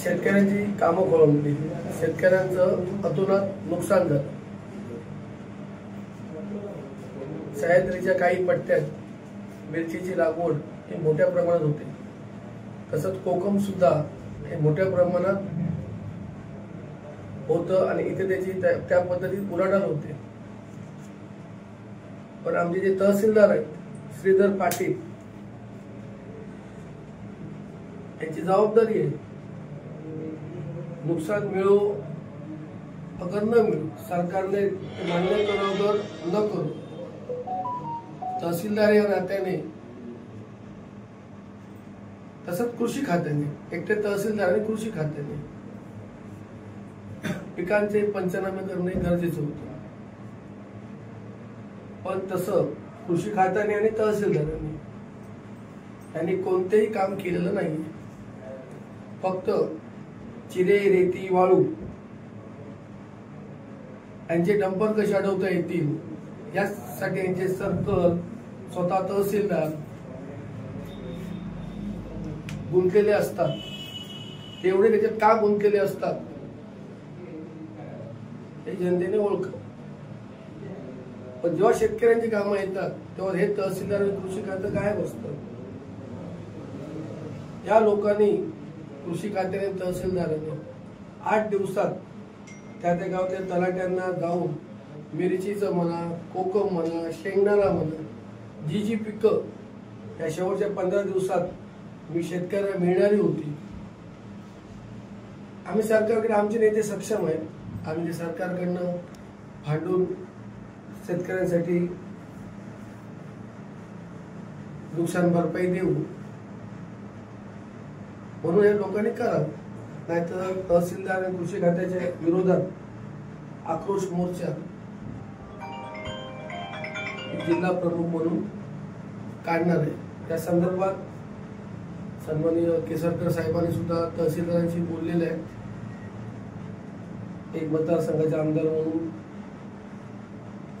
शेतकऱ्यांची कामं खोळंबली, शेतकऱ्यांचं अतोनात नुकसान झालं। सह्याद्रीच्या काही पट्ट्यात मिरचीची लागवड ही मोठ्या प्रमाणात होते, तसंच कोकम सुद्धा हे मोठ्या प्रमाणात होतं आणि इथे त्याची त्या पद्धतीत उलाढाल होते। पण आमचे जे तहसीलदार आहेत श्रीधर पाटील यांची जबाबदारी आहे, नुकसान मिळो अगर न मिळो सरकारने मान्य करावं न करू, तहसीलदार या नात्याने तसंच कृषी खात्याने, एकटे तहसीलदार आणि कृषी खात्याने पिकांचे पंचनामे करणे गरजेचे होते। पण तसं कृषी खात्याने आणि तहसीलदारांनी यांनी कोणतेही काम केलेलं नाही। फक्त चिरे, रेती, वाळू यांचे डंपर कसे अडवता येतील यासाठी यांचे सर्कल, स्वतः तहसीलदार गुंतलेले असतात। तेवढे त्याच्यात का गुंतलेले असतात हे जनतेने ओळख। पण जेव्हा शेतकऱ्यांची कामं येतात तेव्हा हे तहसीलदार आणि कृषी खातं गायब असतं। या लोकांनी कृषी खात्याने, तहसीलदारांनी 8 दिवसात त्या गावातल्या तलाट्यांना जाऊन मिरचीचं म्हणा, कोकम म्हणा, शेंगदाणा म्हणा, जी पिकं या शेवटच्या 15 दिवसात मी शेतकऱ्यांना मिळणारी होती, आम्ही सरकारकडे, आमचे नेते सक्षम आहेत, आम्ही सरकारकडनं भांडून शेतकऱ्यांसाठी नुकसान भरपाई देऊ म्हणून हे लोकांनी करावं। नाहीतर तहसीलदार आणि कृषी खात्याच्या विरोधात आक्रोश मोर्चा जिल्हा प्रमुख म्हणून काढणार आहे। त्या संदर्भात सन्माननीय केसरकर साहेबांनी सुद्धा तहसीलदारांशी बोललेले आहे, एक मतदारसंघाचे आमदार म्हणून।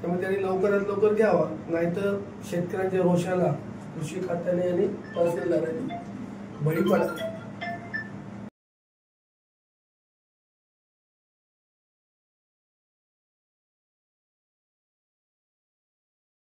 त्यामुळे त्यांनी लवकरात लवकर घ्यावा, नाहीतर शेतकऱ्यांच्या रोषाला कृषी खात्याने आणि तहसीलदारांनी बळी पडा।